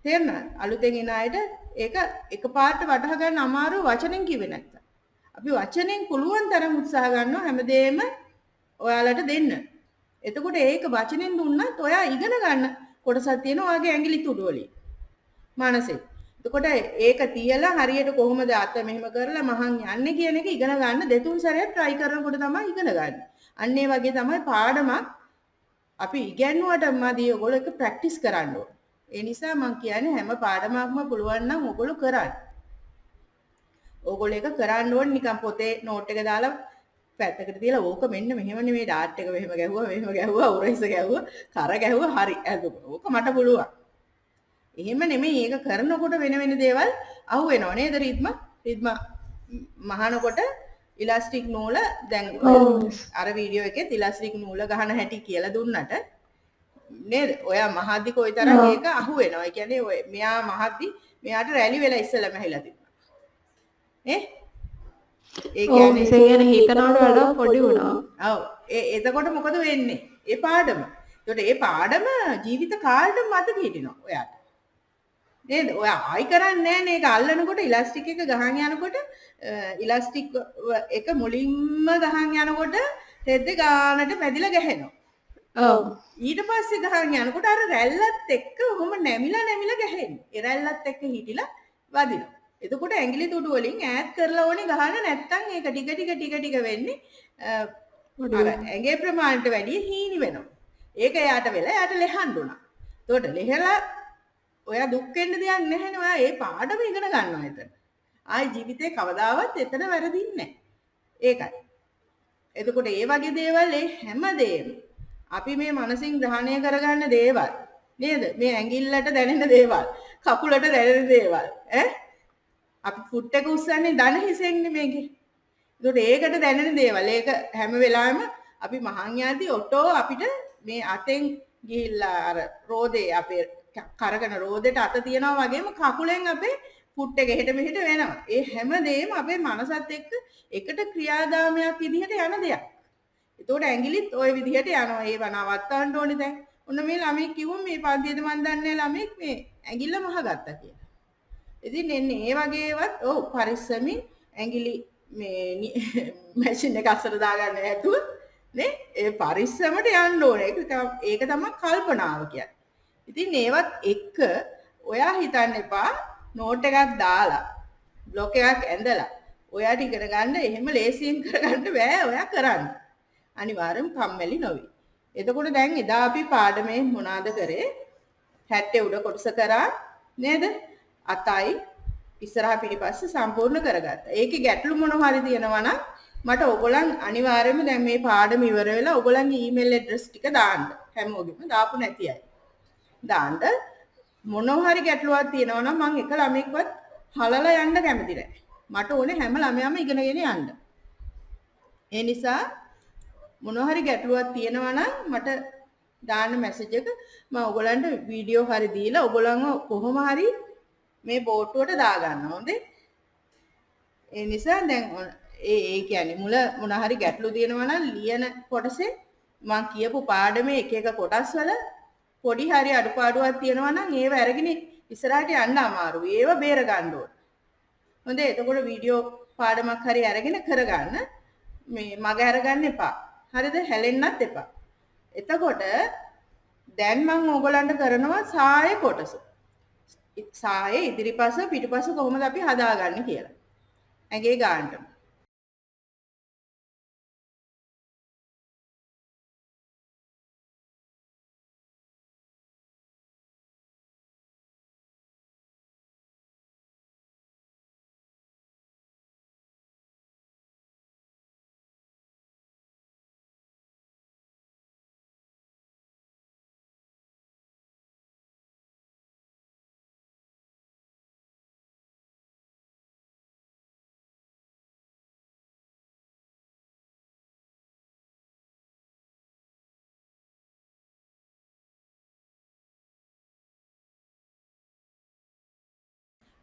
තේරෙනවද? අලුතෙන් එන අයට ඒක එකපාරට වටහා ගන්න අමාරු වචනෙන් කිව්වේ නැත්තම්. අපි වචනෙන් පුළුවන් තරම් උත්සාහ ගන්නවා හැමදේම ඔයාලට දෙන්න. එතකොට ඒක වචනෙන් දුන්නත් ඔයා ඉගෙන ගන්න කොටසක් තියෙනවා ඔයාගේ ඇඟිලි තුඩු වලින්. මනසේ. එතකොට ඒක තියලා හරියට කොහොමද අත මෙහෙම කරලා මහන් යන්නේ කියන එක ඉගෙන ගන්න දෙතුන් සැරයක් try කරනකොට තමයි ඉගෙන ගන්න. අන්න ඒ වගේ තමයි පාඩමක් අපි ඉගෙනුවට මදි ඔයගොල්ලෝ ඒක ප්‍රැක්ටිස් කරන්න ඕන. ඒ නිසා මම කියන්නේ හැම පාඩමක්ම පුළුවන් නම් ඔයගොල්ලෝ කරන්න. ඕගොල්ලෝ ඒක කරන්න ඕනේ නිකන් පොතේ නෝට් එක දාලා පැත්තකට තියලා ඕක මෙන්න මෙහෙම නෙමෙයි ඩාට් එක මෙහෙම ගැහුවා උරහිස ගැහුවා කර ගැහුවා හරි ඕක මට පුළුවන්. එහෙම නෙමෙයි ඒක කරනකොට වෙන දේවල් අහු වෙනව නේද රිද්ම මහනකොට ඉලාස්ටික් නූල දැන් අර වීඩියෝ එකේ ඉලාස්ටික් නූල ගහන හැටි කියලා දුන්නට නේද? ඔයා මහද්දි කොයිතරම් ඒක අහු වෙනවා. ඒ කියන්නේ ඔය මෙයා මහද්දි මෙයාට රැලි වෙලා ඉස්සෙල්ලාම ඇහිලා තිබුණා. ඒ කියන්නේ ඉතින් හිතනවට වඩා පොඩි වුණා. ඔව්. එතකොට මොකද වෙන්නේ? ඒ පාඩම. ඒකට ඒ පාඩම ජීවිත කාලෙට මතක හිටිනවා ඔයාට. නේද? ඔයා ආයි කරන්නේ නැහැ නේ. ඒක අල්ලනකොට ඉලාස්ටික් එක ගහන් යනකොට ඉලාස්ටික් එක මුලින්ම ගහන් යනකොට රෙද්ද ගානට මැදිලා ගහනවා. ඔව්. ඊට පස්සේ ගහන් යනකොට අර රැල්ලත් එක්ක ඔහොම නැමිලා ගහන්නේ. ඒ රැල්ලත් එක්ක හිටිලා වදිනවා. එතකොට ඇඟිලි තුඩු වලින් ඈත් කරලා ඕනේ ගහන්න නැත්තම් ඒක ටික වෙන්නේ අර ඇඟේ ප්‍රමාණයට වැඩිය හීනි වෙනවා. ඒක එයාට වෙලා එයාට ලෙහන්න උනා. එතකොට ලෙහලා ඔයා දුක් වෙන්න දෙයක් නැහැ නේ. ඔයා ඒ පාඩම ඉගෙන ගන්නවා එතන. ආයි ජීවිතේ කවදාවත් එතන වැරදින්නේ නැහැ. ඒකයි. එතකොට ඒ වගේ දේවල් හැමදේම අපි මේ මනසින් ග්‍රහණය කරගන්න දේවල් නේද? මේ ඇඟිල්ලට දැනෙන දේවල්, කකුලට දැනෙන දේවල් ඈ අපි ෆුට් එක උස්සන්නේ දන හිසෙන්නේ මේකේ. ඒකට දැනෙන දේවල්. ඒක හැම වෙලාවෙම අපි මහන් යද්දී ඔටෝ අපිට මේ අතෙන් ගිහිල්ලා අර රෝදේ අපේ කරගෙන රෝදෙට අත තියනවා වගේම කකුලෙන් අපේ ෆුට් එක එහෙට මෙහෙට වෙනවා. ඒ හැම දෙයක්ම අපේ මනසත් එක්ක එකට ක්‍රියාදාමයක් විදිහට යන දෙයක්. ඒතකොට ඇඟිලිත් ওই විදිහට යනවා. ඒව නවත්තන්න ඕනේ දැන්. ඔන්න මේ ළමයි කිව්වොත් මේ පන්තියේද මන් දන්නේ ළමෙක් මේ ඇඟිල්ල මහගත්තා කියලා. ඉතින් එන්නේ ඒ වගේවත් ඔව් පරිස්සමින් ඇඟිලි මේ මැෂින් එක අස්සට දාගන්න නැතුව නේ ඒ පරිස්සමට යන්න ඕනේ. ඒක තමයි කල්පනාව කියන්නේ. ඉතින් ඒවත් එක්ක ඔයා හිතන්න එපා නෝට් එකක් දාලා බ්ලොක් එකක් ඇඳලා ඔයාට ඉගෙන ගන්න එහෙම ලේසියෙන් කරගන්න බෑ. ඔයා කරන්න. අනිවාර්යෙන් කම්මැලි නොවි. එතකොට දැන් එදා අපි පාඩමේ මොනවාද කරේ? 70 උඩ කොටස කරා නේද? අතයි ඉස්සරහ පිටිපස්ස සම්පූර්ණ කරගත්තා. ඒකේ ගැටලු මොනවා හරි තියෙනවා නම් මට ඔයගොල්ලන් අනිවාර්යයෙන්ම දැන් මේ පාඩම ඉවර වෙලා ඔයගොල්ලන්ගේ ඊමේල් ඇඩ්‍රස් ටික දාන්න. හැමෝගෙම දාපු නැති අය. දාන්න මොනවා හරි ගැටලුවක් තියෙනවා නම් මම එක ළමෙක්වත් හලලා යන්න කැමති නැහැ. මට ඕනේ හැම ළමයාම ඉගෙනගෙන යන්න. ඒ නිසා මොනවා හරි ගැටලුවක් තියෙනවා නම් මට දාන්න මැසේජ් එක මම ඔයගොල්ලන්ට වීඩියෝ හරි දීලා ඔයගොල්ලන්ව කොහොම හරි මේ බෝට්ටුවට දාගන්න හොඳේ. ඒ නිසා දැන් ඒ කියන්නේ මුල මොන හරි ගැටලු තියෙනවා නම් ලියන කොටසේ මම කියපු පාඩමේ එක කොටස් වල පොඩි හරි අඩුපාඩුවක් තියෙනවා නම් ඒව අරගෙන ඉස්සරහට යන්න අමාරුයි. ඒව බේර ගන්න ඕන. හොඳේ. එතකොට වීඩියෝ පාඩමක් හරි අරගෙන කරගන්න. මේ මග අරගන්න එපා. හරිද? හැලෙන්නත් එපා. එතකොට දැන් මම ඕගලන්ට කරනවා සාය කොටස. සායේ ඉදිරිපස පිටිපස කොහොමද අපි හදාගන්නේ කියලා. ඇඟේ ගන්නට.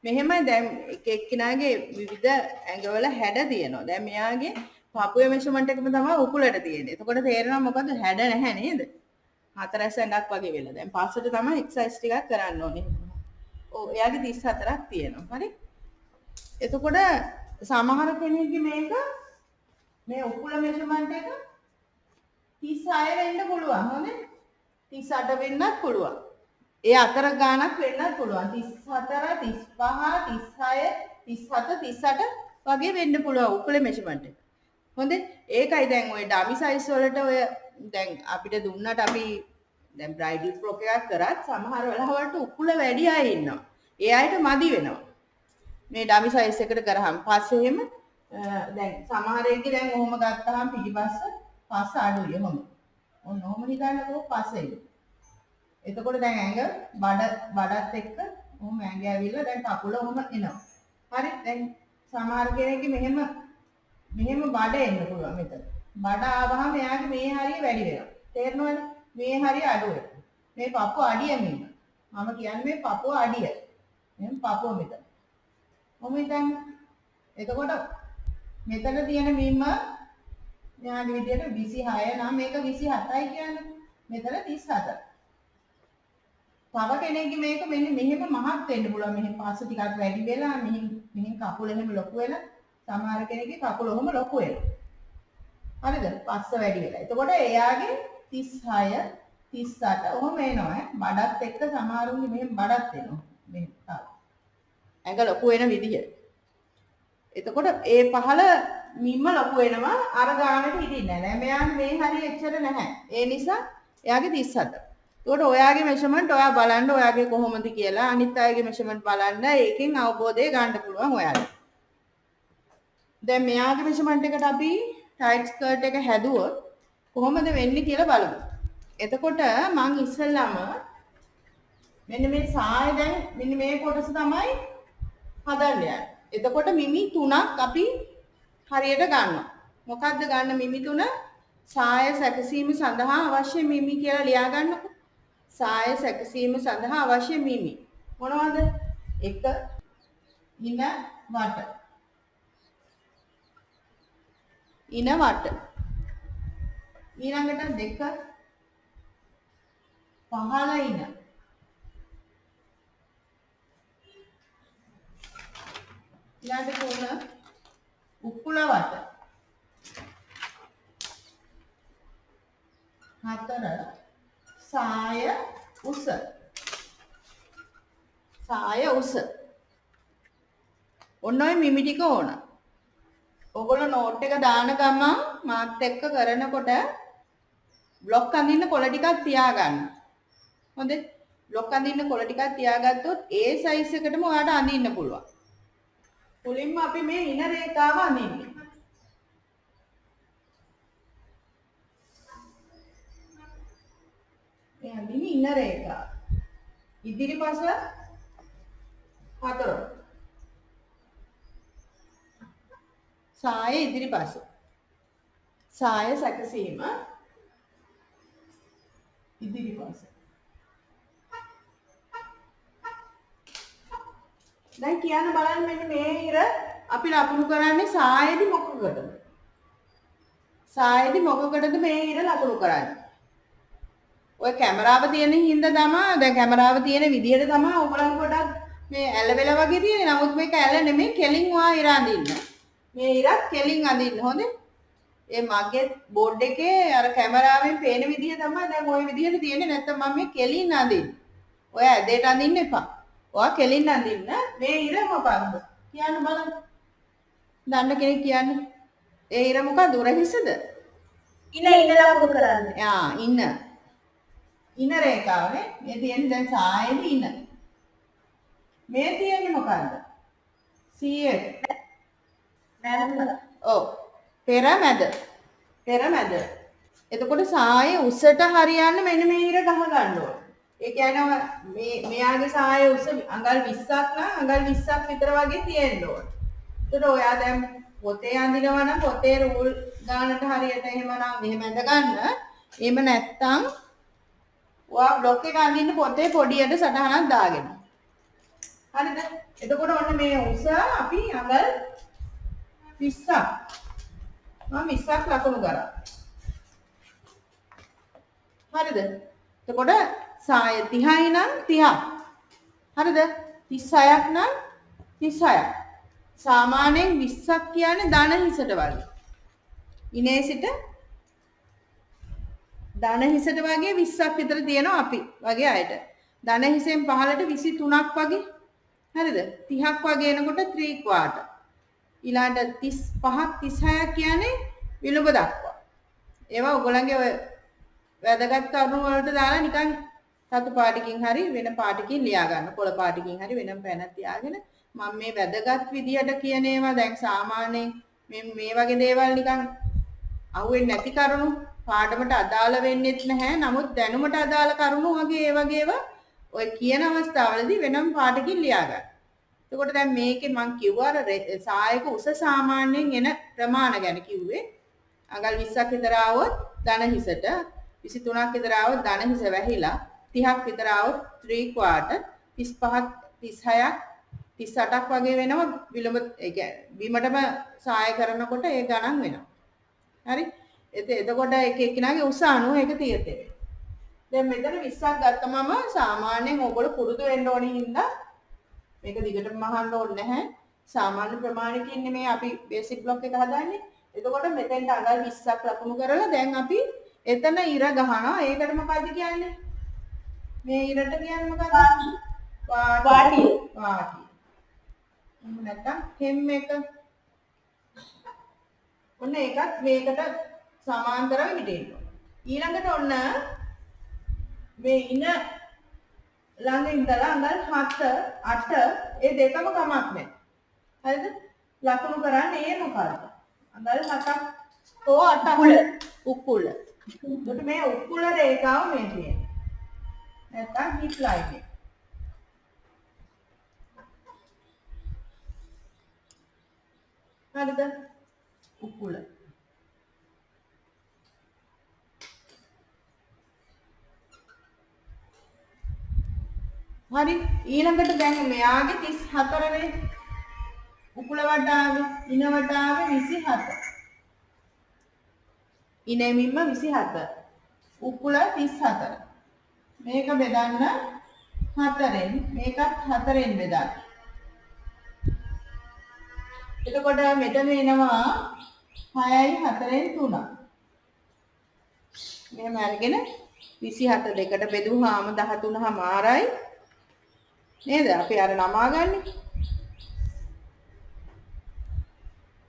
මෙහෙමයි දැන් එක එක්කිනාගේ විවිධ ඇඟවල හැඩ තියෙනවා. දැන් මෙයාගේ පපුවේ මෙෂර්මන්ට් එකම තමයි උකුලට තියෙන්නේ. එතකොට තේරෙනවා මොකද හැඩ නැහැ නේද? හතරැස් ඇඟක් වගේ වෙලා. දැන් පස්සට තමයි එක්සර්සයිස් ටිකක් කරන්න ඕනේ. ඔව් එයාගේ 34ක් තියෙනවා. හරි. එතකොට සමහර කෙනෙක්ගේ මේක මේ උකුල මෙෂර්මන්ට් එක 36 වෙන්න පුළුවන්. හොඳේ. 38 වෙන්නත් පුළුවන්. ඒ අතර ගාණක් වෙන්නත් පුළුවන්. 34, 35, 36, 37, 38 වගේ වෙන්න පුළුවන් උකුලේ මෙෂර්මන්ට් එක. හොඳේ. ඒකයි දැන් ඔය ඩමි සයිස් වලට ඔය දැන් අපිට දුන්නට අපි දැන් බ්‍රයිඩල් ෆ්‍රොක් එකක් කරත් සමහර වෙලාවට උකුල වැඩි අය ඉන්නවා. ඒ අයට මදි වෙනවා. මේ ඩමි සයිස් එකට කරාම පස්සේ එහෙම දැන් සමහර එකේ දැන් ඔහොම ගත්තාම පිටිපස්ස පස්ස අඩුයි ඔහොම. ඔන්න ඔහොම හිතන්නකෝ පස්සේ. එතකොට දැන් ඇඟ බඩත් එක්ක ඔහොම ඇඟ ඇවිල්ලා දැන් කකුල ඔහොම එනවා. හරි දැන් සමහර කෙනෙක්ගේ මෙහෙම බඩ එන්න පුළුවන් මෙතන. බඩ ආවහම එයාගේ මේ හරිය වැඩි වෙනවා. තේරෙනවද? මේ හරිය අඩු වෙනවා. මේ පපුව අඩිය මෙන්න. මම කියන්නේ මේ පපුව අඩිය. එහෙනම් පපුව මෙතන. කොහොමද හිතන්නේ? එතකොට මෙතන තියෙන මිම්ම මෙයාගේ විදියට 26 නම් මේක 27යි කියන්නේ. මෙතන 34. තව කෙනෙක්ගේ මේක මෙන්න මෙහෙම මහත් වෙන්න පුළුවන්. මෙහෙම පස්ස ටිකක් වැඩි වෙලා මෙහෙන් කකුල එහෙම ලොකු වෙලා සමහර කෙනෙක්ගේ කකුල ඔහොම ලොකු වෙනවා. හරිද? පස්ස වැඩි වෙලා. එතකොට එයාගේ 36 38 ඔහොම එනවා. බඩත් එක්ක සමහරුන්ගේ මෙහෙම බඩත් එනවා. මෙහෙම ඇඟ ලොකු වෙන විදිය. එතකොට ඒ පහළ මිම්ම ලොකු වෙනවා අර ගානට හිටින්නේ නැහැ. මෙයාගේ මේ හරිය එච්චර නැහැ. ඒ නිසා එයාගේ 37. එතකොට ඔයාගේ මෙෂර්මන්ට් ඔයා බලන්න ඔයාගේ කොහොමද කියලා අනිත් අයගේ මෙෂර්මන්ට් බලන්න ඒකෙන් අවබෝධය ගන්න පුළුවන් ඔයාලා. දැන් මෙයාගේ මෙෂර්මන්ට් එකට අපි ටයිට් ස්කර්ට් එක හැදුවොත් කොහොමද වෙන්නේ කියලා බලමු. එතකොට මං ඉස්සෙල්ලාම මෙන්න මේ සාය දැන් මෙන්න මේ කොටස තමයි හදන්න යන්නේ. එතකොට මිමි 3ක් අපි හරියට ගන්නවා. මොකක්ද ගන්න මිමි 3? සාය සැකසීම සඳහා අවශ්‍ය මිමි කියලා ලියා ගන්නකො. සාය සැකසීම සඳහා අවශ්‍ය මිමි. මොනවද? 1 ඉන වට. ඉන වට. ඊළඟට 2 පහළ ඉන. ඊළඟට 3 උකුල වට. 4 සාය උස. සාය උස. ඔන්න ඔය මිමි ටික ඕන. ඔයගොල්ලෝ නෝට් එක දාන ගමන් මාත් එක්ක කරනකොට බ්ලොක් අඳින්න කොළ ටිකක් තියාගන්න. හොඳේ? බ්ලොක් අඳින්න කොළ ටිකක් තියාගත්තොත් ඒ සයිස් එකටම ඔයාලට අඳින්න පුළුවන්. මුලින්ම අපි මේ ඉන රේඛාව අඳින්නේ. මේ අඳින්නේ ඉන රේඛාව. ඉදිරිපස 4. සාය ඉදිරිපස. සාය සැකසීම ඉදිරිපස. දැන් කියන්න බලන්න මෙන්න මේ ඉර අපි ලකුණු කරන්නේ සායේදී මොකකටද? සායේදී මොකකටද මේ ඉර ලකුණු කරන්නේ? ඔය කැමරාව තියෙන හින්දා තමයි දැන් කැමරාව තියෙන විදිහට තමයි ඔයගොල්ලන් පොඩක් මේ ඇල වෙලා වගේ තියෙන්නේ. නමුත් මේක ඇල නෙමෙයි කෙලින් වා ඉර අඳින්න. මේ ඉරත් කෙලින් අඳින්න හොඳේ. ඒ මගේ බෝඩ් එකේ අර කැමරාවෙන් පේන විදිහ තමයි දැන් ওই විදිහට තියෙන්නේ. නැත්නම් මම මේ කෙලින් අඳින්නේ. ඔය ඇදේට අඳින්න එපා. ඔයා කෙලින් අඳින්න. මේ ඉර මොකක්ද? කියන්න බලන්න. දන්න කෙනෙක් කියන්න. ඒ ඉර මොකක්ද? උර හිසද? ඉන ලකුණු කරන්නේ. ආ ඉන. ඉන රේඛාවනේ. මේ තියෙන්නේ දැන් සායේදී ඉන. මේ තියෙන්නේ මොකක්ද? CF. ඔව්. පෙර මැද. පෙර මැද. එතකොට සාය උසට හරියන්න මෙන්න මේ ඉර ගහ ගන්න ඕන. ඒ කියන්නේ මෙයාගේ සාය උස අඟල් 20ක් නම් අඟල් 20ක් විතර වගේ තියෙන්න ඕන. ඒතකොට ඔයා දැන් පොතේ අඳිනවා නම් පොතේ රූල් ගානට හරියට එහෙමනම් මෙහෙම ඇඳ ගන්න. එහෙම නැත්තම් ඔයා බ්ලොක් එක අඳින්න පොතේ පොඩියට සටහනක් දාගෙන. හරිද? එතකොට ඔන්න මේ උස අපි අඟල් 20ක්. මම 20ක් ලකුණු කරා. හරිද? එතකොට සාය 30යි නම් 30ක්. හරිද? 36ක් නම් 36ක්. සාමාන්‍යයෙන් 20ක් කියන්නේ ධන හිසට වගේ. ඉනේ සිට ධන හිසට වගේ 20ක් විතර තියෙනවා අපි වගේ අයට. ධන හිසෙන් පහළට 23ක් වගේ. හරිද? 30ක් වගේ එනකොට 3 quarter. ඊළඟට 35ක් 36ක් කියන්නේ විලුඹ දක්වා. ඒවා ඔයගොල්ලන්ගේ ඔය වැදගත් කරුණු වලට දාලා නිකන් සතු පාටකින් හරි වෙන පාටකින් ලියා ගන්න. කොළ පාටකින් හරි වෙනම පැනක් තියාගෙන මම මේ වැදගත් විදියට කියන ඒවා දැන් සාමාන්‍යයෙන් මේ වගේ දේවල් නිකන් අහුවෙන්නේ නැති කරුණු පාඩමට අදාළ වෙන්නේත් නැහැ. නමුත් දැනුමට අදාළ කරුණු වගේ ඒ වගේ ඒවා ඔය කියන අවස්ථාවලදී වෙනම පාටකින් ලියා ගන්න. එතකොට දැන් මේකේ මම කිව්වා අර සායක උස සාමාන්‍යයෙන් එන ප්‍රමාණ ගැන කිව්වේ. අඟල් 20ක් විතර ආවොත් ධන හිසට 23ක් විතර ආවොත් ධන හිස වැහිලා 30ක් විතර ආවොත් 3 quarter 35ක් 36ක් 38ක් වගේ වෙනවා විලුඹ ඒ කියන්නේ බිමටම සාය කරනකොට ඒ ගණන් වෙනවා. හරි? එතකොට එක එක්කිනාගේ උස අනුව ඒක තීරණය වෙනවා. දැන් මෙතන 20ක් ගත්තමම සාමාන්‍යයෙන් ඕගොල්ලෝ පුරුදු වෙන්න ඕනේ හින්දා මේක දිගටම අහන්න ඕනේ නැහැ. සාමාන්‍ය ප්‍රමාණිකින් නෙමෙයි අපි බේසික් බ්ලොක් එක හදාන්නේ. එතකොට මෙතෙන්ට අඟල් 20ක් ලකුණු කරලා දැන් අපි එතන ඉර ගහනවා. ඒකට මොකද්ද කියන්නේ? මේ ඉරට කියන්නේ මොකද්ද? වාටිය. නැත්තම් හෙම් එක. ඔන්න ඒකත් මේකට සමාන්තරව හිටින්න. ඊළඟට ඔන්න මේ ඉන ළඟ ඉඳලා අඟල් 7 8 ඒ දෙකම කමක් නැහැ. හරිද? ලකුණු කරන්නේ ඒ මොකද්ද? අඟල් 7ක් හෝ 8ක් උකුල. එතකොට මේ උකුල රේඛාව මේ තියෙන්නේ. නැත්තම් හිප් ලයින් එක. හරිද? උකුල. හරි ඊළඟට දැන් මෙයාගේ 34 නේ උකුල වටාවේ ඉන වටාවේ 27 ඉනෙමින්ම 27 උකුල 34 මේක බෙදන්න 4ෙන් මේකත් 4ෙන් බෙදන්න එතකොට මෙතන එනවා 6යි 4ෙන් 3 මෙහෙම අරගෙන 27 දෙකට බෙදුවාම 13මාරයි නේද අපි අර නමා ගන්නේ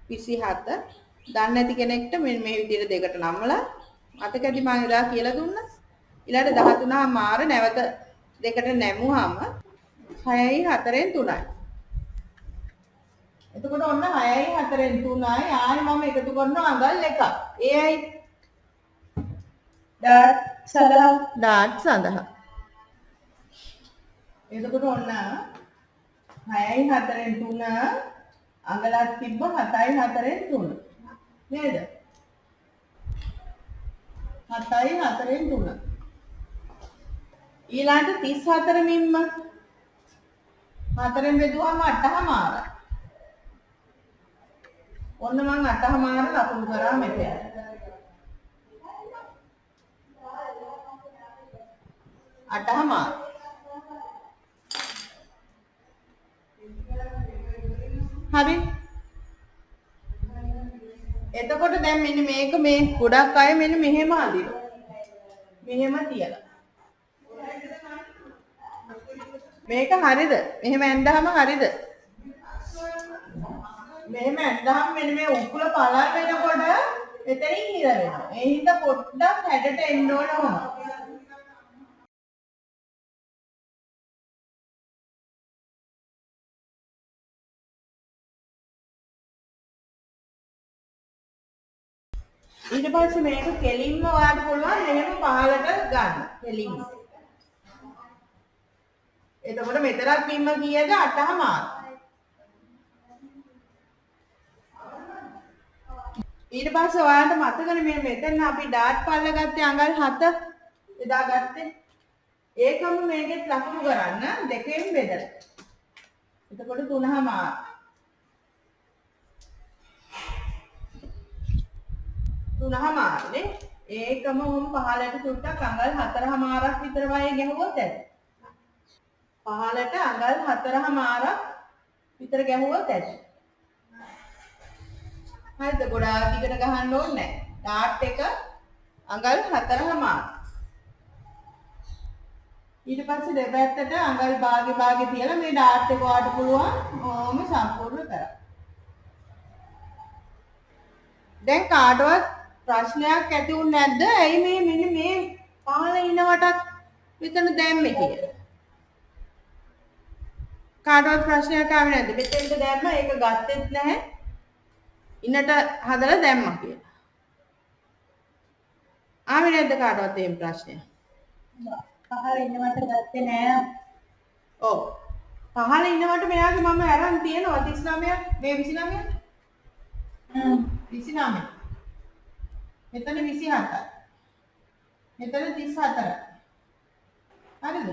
27 දන්නේ නැති කෙනෙක්ට මෙන්න මේ විදිහට දෙකට නම්මලා අතකදී මම එදා කියලා දුන්නා ඊළඟට 13 මාර නැවත දෙකට නැමුවාම 6යි 4ෙන් 3යි එතකොට ඔන්න 6යි 4ෙන් 3යි ආයෙ මම එකතු කරනවා අඟල් එකක් ඒයි ඩාට් සඳහා එතකොට ඔන්න 6යි 4ෙන් 3 අඟලක් තිබ්බ 7යි 4ෙන් 3 නේද 7යි 4ෙන් 3 ඊළඟට 34 මින්ම 4ෙන් බෙදුවාම 8මාරයි ඔන්න මම 8මාර ලකුණු කරා මෙතන අටහමාර හරි එතකොට දැන් මෙන්න මේක මේ ගොඩක් අය මෙන්න මෙහෙම අදිනවා මෙහෙම තියලා මේක හරිද මෙහෙම ඇඳහම හරිද මෙහෙම ඇඳහම මෙන්න මේ උකුල පළල් වෙනකොට එතනින් හිර වෙනවා ඒ හින්දා පොඩ්ඩක් හැඩට එන්න ඕන වුණා ඊට පස්සේ මේක කෙලින්ම ඔයාලට පුළුවන් මෙහෙම පහලට ගන්න කෙලින්ම. එතකොට මෙතරක් බිම්ම කීයද 8මාර. ඊට පස්සේ ඔයාලට මතකනේ මේ මෙතන අපි ඩාට් පල්ල ගත්තේ අඟල් 7 බෙදාගත්තේ. ඒකම මේකෙත් ලකුණු කරන්න දෙකෙන් බෙදලා. එතකොට 3මාර. තුනමාරනේ ඒකම උන් පහලට සුට්ටක් අඟල් 4මාරක් විතර වගේ ගැහුවොත් ඇති පහලට අඟල් 4මාරක් විතර ගැහුවොත් ඇති. හරිද? ගොඩාක් දිගට ගහන්න ඕනේ නැහැ. ඩාට් එක අඟල් 4මාර. ඊට පස්සේ දෙපැත්තට අඟල් භාගේ තියලා මේ ඩාට් එක වාට පුළුවන් ඕම සම්පූර්ණ කරන්න. දැන් කාටවත් ප්‍රශ්නයක් ඇති වුනේ නැද්ද? ඇයි මේ මෙන්න මේ පහළ ඉන වටක් මෙතන දැම්මේ කියලා? කාටවත් ප්‍රශ්නයක් ආවේ නැද්ද? මෙතෙන්ට දැම්ම ඒක ගත්තෙත් නැහැ. ඉන්නට හදලා දැම්මා කියලා. ආවේ නැද්ද කාටවත් එහෙම ප්‍රශ්නයක්? පහළ ඉන්නවට ගත්තේ නෑ. ඔව්. පහළ ඉනවට මෙයාගේ මම අරන් තියෙනවා 39ක් මේ 29ක්. 29. මෙතන 27ක්. මෙතන 34ක්. හරිද?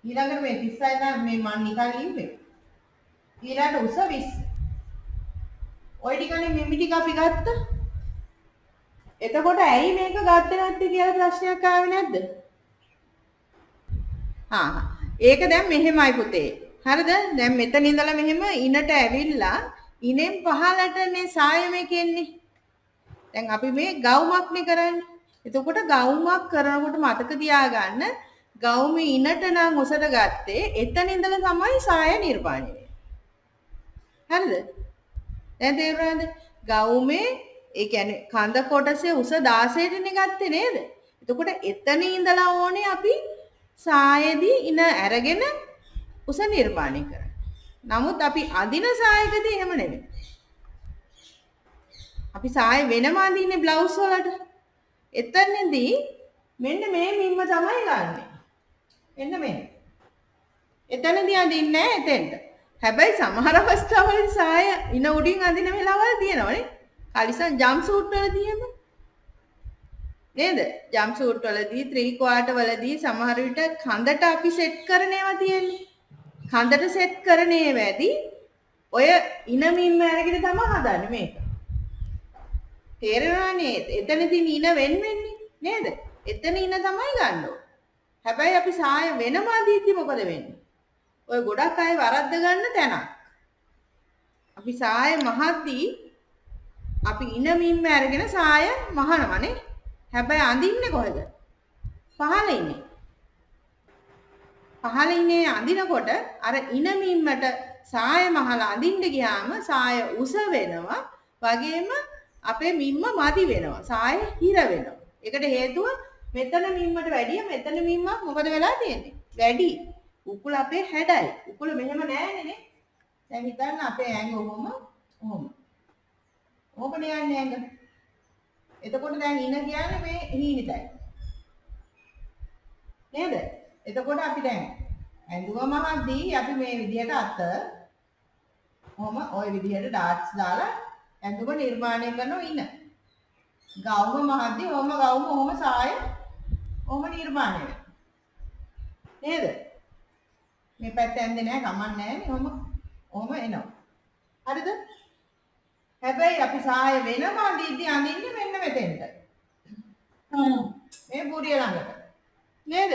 ඊළඟට මේ 36 නම් මේ මන් නිකන් ලිව්වේ. ඊළඟට උස 20. ඔය ටිකනේ මෙමි ටික අපි ගත්තා. එතකොට ඇයි මේක ගත්තේ නැත්තේ කියලා ප්‍රශ්නයක් ආවේ නැද්ද? ඒක දැන් මෙහෙමයි පුතේ. හරිද? දැන් මෙතන ඉඳලා මෙහෙම ඉනට ඇවිල්ලා ඉනෙන් පහලටනේ සායමක එන්නේ. දැන් අපි මේ ගවුමක්නේ කරන්නේ. එතකොට ගවුමක් කරනකොට මතක තියාගන්න ගවුමේ ඉනට නම් උසට ගත්තේ එතන ඉඳලා තමයි සාය නිර්මාණය වෙන්නේ. හරිද? දැන් තේරුණාද? ගවුමේ ඒ කියන්නේ කඳ කොටසේ උස 16ටනේ ගත්තේ නේද? එතකොට එතන ඉඳලා ඕනේ අපි සායේදී ඉන අරගෙන උස නිර්මාණය කරන්න. නමුත් අපි අදින සායකදී එහෙම නෙමෙයි. අපි සාය වෙනම අදින්නේ බ්ලවුස් වලට. එතනදී මෙන්න මේ මිම්ම තමයි ගන්නෙ. එන්න මේ. එතනදී අදින්නේ නැහැ එතෙන්ට. හැබැයි සමහර අවස්ථාවල සාය ඉන උඩින් අදින වෙලාවල් තියෙනවනේ. කලිසම් ජම්ප් සූට් වලදී එහෙම. නේද? ජම්ප් සූට් වලදී 3 ක්වාටර් වලදී සමහර විට කඳට අපි සෙට් කරන ඒවා තියෙන්නේ. කඳට සෙට් කරන ඒවාදී ඔය ඉන මිම්ම අරගෙන තමයි හදන්නේ මේක. තේරෙනව නේද? එතනදී ඉන වෙන්නේ නේද? එතන ඉන තමයි ගන්න ඕනේ. හැබැයි අපි සාය වෙනම අදීද්දි මොකද වෙන්නේ? ඔය ගොඩක් අය වරද්ද ගන්න තැනක්. අපි සාය මහද්දී අපි ඉන මිම්ම අරගෙන සාය මහනවනේ. හැබැයි අඳින්නේ කොහෙද? පහළ ඉන්නේ. පහළ ඉන්නේ අඳිනකොට අර ඉන මිම්මට සාය මහල අඳින්න ගියාම සාය උස වෙනවා. වගේම අපේ මිම්ම මදි වෙනවා. සාය හිර වෙනවා. ඒකට හේතුව මෙතන මිම්මට වැඩිය මෙතන මිම්ම මොකද වෙලා තියෙන්නේ? වැඩි. උකුල අපේ හැඩයි. උකුල මෙහෙම නෑනේ නේ. දැන් හිතන්න අපේ ඇඟ ඔහොම. ඕකනේ යන්නේ ඇඟ. එතකොට දැන් ඉන කියන්නේ මේ හීනිතයි. නේද? එතකොට අපි දැන් ඇඳුම මහද්දී අපි මේ විදිහට අත ඔය විදිහට ඩාට්ස් දාලා ඇඳුම නිර්මාණය කරනවා ඉන. ගවුම මහද්දී ගවුම සාය නිර්මාණය වෙනවා. නේද? මේ පැත්ත ඇඳේ නැහැ කමක් නැහැ නේ. ඔහොම එනවා. හරිද? හැබැයි අපි සාය වෙනම අඳින්නේ මෙන්න මෙතෙන්ට. මේ බුරිය ළඟට. නේද?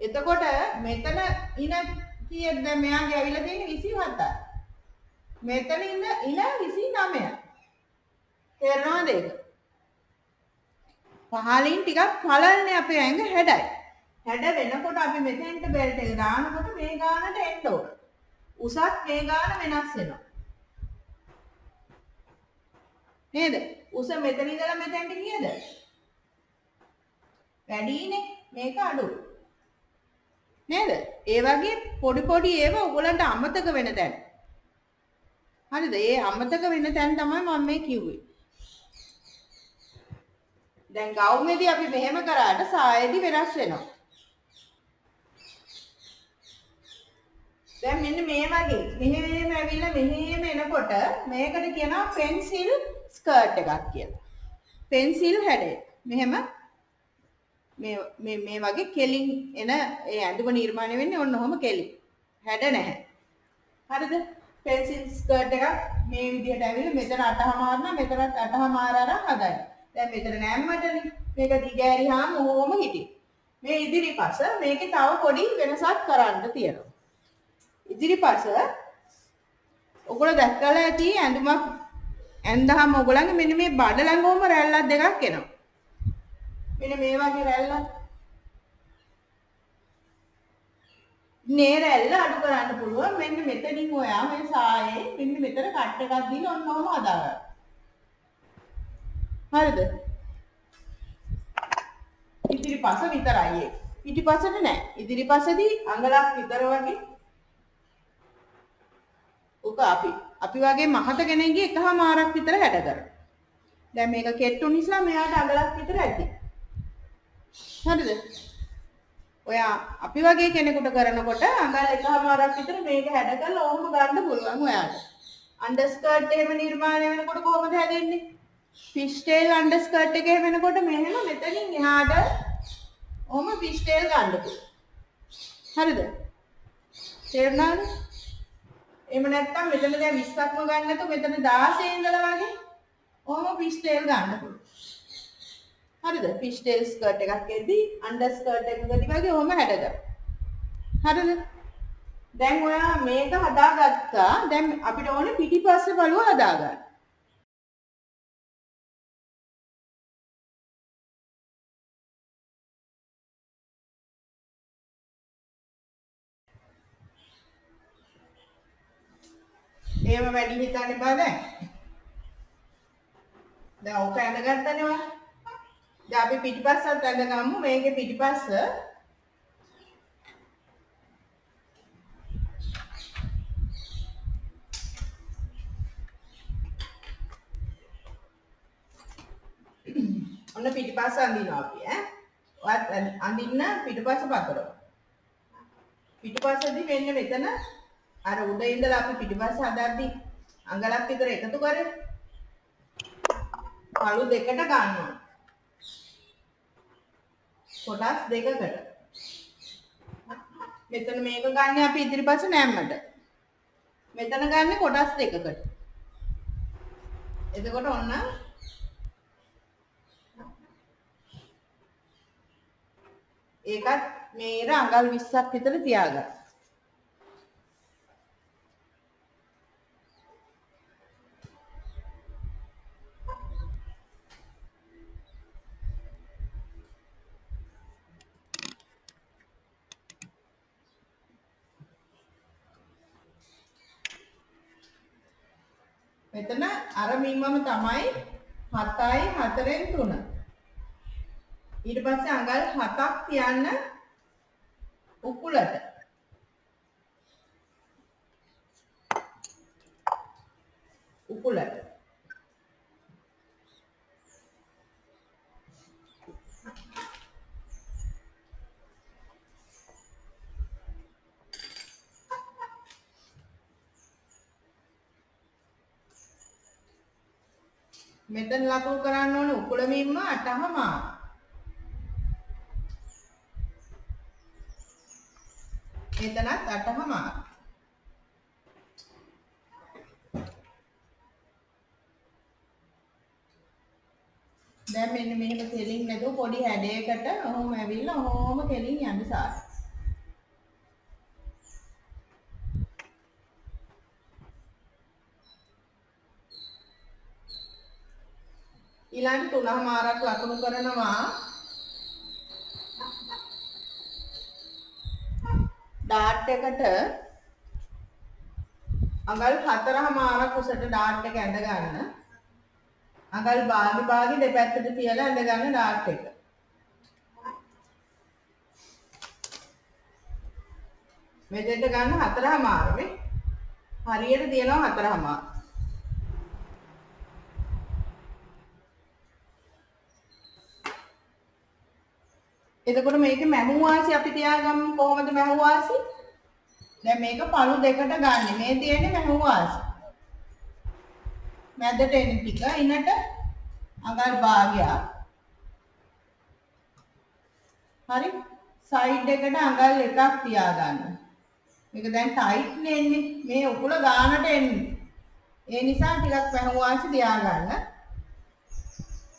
එතකොට මෙතන ඉන කීයද දැන් මෙයාගේ ඇවිල්ලා තියෙන්නේ 27යි. මෙතන ඉන 29යි. තේරෙනවද ඒක? පහලින් ටිකක් පළල්නේ අපේ ඇඟ හැඩයි. හැඩ වෙනකොට අපි මෙතෙන්ට බෙල්ට් එක දානකොට මේ ගානට එන්න ඕන. උසත් මේ ගාන වෙනස් වෙනවා. නේද? උස මෙතන ඉඳලා මෙතෙන්ට කීයද? වැඩිනේ. මේක අඩුයි. නේද? ඒ වගේ පොඩි ඒවා ඔයගලන්ට අමතක වෙන තැන. හරිද? ඒ අමතක වෙන තැන තමයි මම මේ කිව්වේ. දැන් ගවුමේදී අපි මෙහෙම කරාට සායේදී වෙනස් වෙනවා. දැන් මෙන්න මේ වගේ මෙහෙම ඇවිල්ලා මෙහෙම එනකොට මේකට කියනවා පෙන්සිල් ස්කර්ට් එකක් කියලා. පෙන්සිල් හැඩය. මෙහෙම මේ වගේ කෙලින් එන ඒ ඇඳුම නිර්මාණය වෙන්නේ ඔන්න ඔහොම කෙලින්. හැඩ නැහැ. හරිද? පෙන්සිල් ස්කර්ට් එකක් මේ විදිහට ඇවිල්ලා මෙතන අටහමාර නම් මෙතනත් අටහමාර අරන් හදන්න. දැන් මෙතන නැම්මටනේ මේක දිගෑරියාම ඔහොම හිටියේ. මේ ඉදිරිපස මේකේ තව පොඩි වෙනසක් කරන්න තියෙනවා. ඉදිරිපස ඔයගොල්ලෝ දැක්කලා ඇති ඇඳුමක් ඇඳහම ඔයගොල්ලන්ගේ මෙන්න මේ බඩ ළඟම රැල්ලක් දෙකක් එනවා. මෙන්න මේ වගේ රැල්ලක්. මේ රැල්ල අඩු කරන්න පුළුවන්. මෙන්න මෙතනින් ඔයා මේ සායේ මෙන්න මෙතන කට් එකක් දීලා ඔන්න ඔහම හදාගන්න. හරිද? ඉදිරිපස විතරයි ඒක. පිටිපසට නෑ. ඉදිරිපසදී අඟලක් විතර වගේ. ඔක අපි වගේ මහත කෙනෙක්ගේ එකහමාරක් විතර හැඩ කරනවා. දැන් මේක කෙට්ටු නිසා මෙයාට අඟලක් විතර ඇති. හරිද? ඔයා අපි වගේ කෙනෙකුට කරනකොට අඟල් එකහමාරක් විතර මේක හැඩ කරලා ඕම ගන්න පුළුවන් ඔයාට. අන්ඩර්ස්කර්ට් එහෙම නිර්මාණය වෙනකොට කොහොමද හැදෙන්නේ? ෆිෂ් ටේල් අන්ඩර්ස්කර්ට් එක එහෙම වෙනකොට මෙහෙම මෙතනින් එහාට ඕම ෆිෂ් ටේල් ගන්න පුළුවන්. හරිද? තේරුණාද? එහෙම නැත්නම් මෙතන දැන් 20ක්ම ගන්න නැතුව මෙතන 16 ඉඳලා වගේ ඕම ෆිෂ් ටේල් ගන්න පුළුවන්. හරිද? ෆිෂ් ටේල් ස්කර්ට් එකක් එද්දී අන්ඩර් ස්කර්ට් එකකදී වගේ ඔහම හැඩ කරා. හරිද? දැන් ඔයා මේක හදාගත්තා. දැන් අපිට ඕනේ පිටිපස්සේ බලුව හදාගන්න. එහෙම වැඩි හිතන්න එපා දැන්. දැන් ඔක ඇඳගත්තනේ ඔයා. දැන් අපි පිටිපස්සත් ඇඳගමු. මේකේ පිටිපස්ස ඔන්න පිටිපස්ස අඳිනවා අපි ඈ. ඔයත් අඳින්න පිටිපස්ස පතරව. පිටිපස්සදී මෙන්න මෙතන අර උඩ ඉඳලා අපි පිටිපස්ස හදද්දී අඟලක් විතර එකතු කරේ. පළු දෙකට ගන්නවා. කොටස් දෙකකට. මෙතන මේක ගන්න අපි ඉදිරිපස්ස නැම්මට. මෙතන ගන්න කොටස් දෙකකට. එතකොට ඔන්න ඒකත් මේර අඟල් 20ක් විතර තියාගන්න. මෙතන අර මිම්මම තමයි 7යි 4න් 3. ඊට පස්සේ අඟල් 7ක් තියන්න උකුලට. උකුලට. මෙතන ලකුණු කරන්න ඕනේ උකුල මිම්ම 8මාර. මෙතනත් 8මාර. දැන් මෙන්න මෙහෙම කෙලින් නැතුව පොඩි හැඩයකට ඔහොම ඇවිල්ලා ඔහොම කෙලින් යන්න සාර. ඊළඟ 3මාරක් ලකුණු කරනවා. ඩාට් එකට අඟල් 4මාරක් උසට ඩාට් එක ඇඳ ගන්න. අඟල් භාගි දෙපැත්තට තියලා ඇඳ ගන්න ඩාට් එක. මෙතෙන්ට ගන්න 4මාර නේ. හරියට තියනවා 4මාර. එතකොට මේකේ මැහුම් වාසි අපි තියාගමු කොහොමද මැහුම් වාසි? දැන් මේක පළු දෙකට ගන්න. මේ තියෙන්නේ මැහුම් වාසි. මැදට එන ටික ඉනට අඟල් භාගයක්. හරි? සයිඩ් එකට අඟල් එකක් තියාගන්න. මේක දැන් ටයිට් නෙන්නේ. මේ උකුල ගානට එන්නේ. ඒ නිසා ටිකක් මැහුම් වාසි තියාගන්න.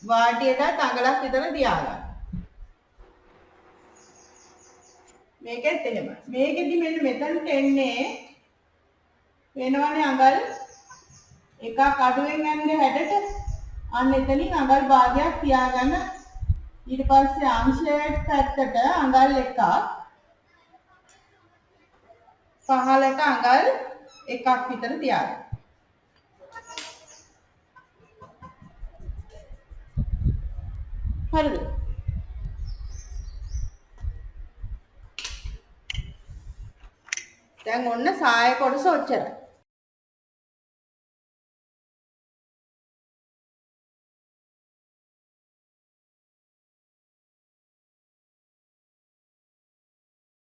වාටියට අඟලක් විතර තියාගන්න. මේකෙත් එහෙම. මේකෙදි මෙන්න මෙතනට එන්නේ වෙනවනේ අඟල් එකක් අඩුවෙන් යන්නේ 60ට. අන්න එතනින් අඟල් භාගයක් තියාගන්න. ඊට පස්සේ අංශයට පැත්තට අඟල් එකක් පහලට අඟල් එකක් විතර තියාගන්න. හරිද? දැන් ඔන්න සාය කොටස ඔච්චරයි.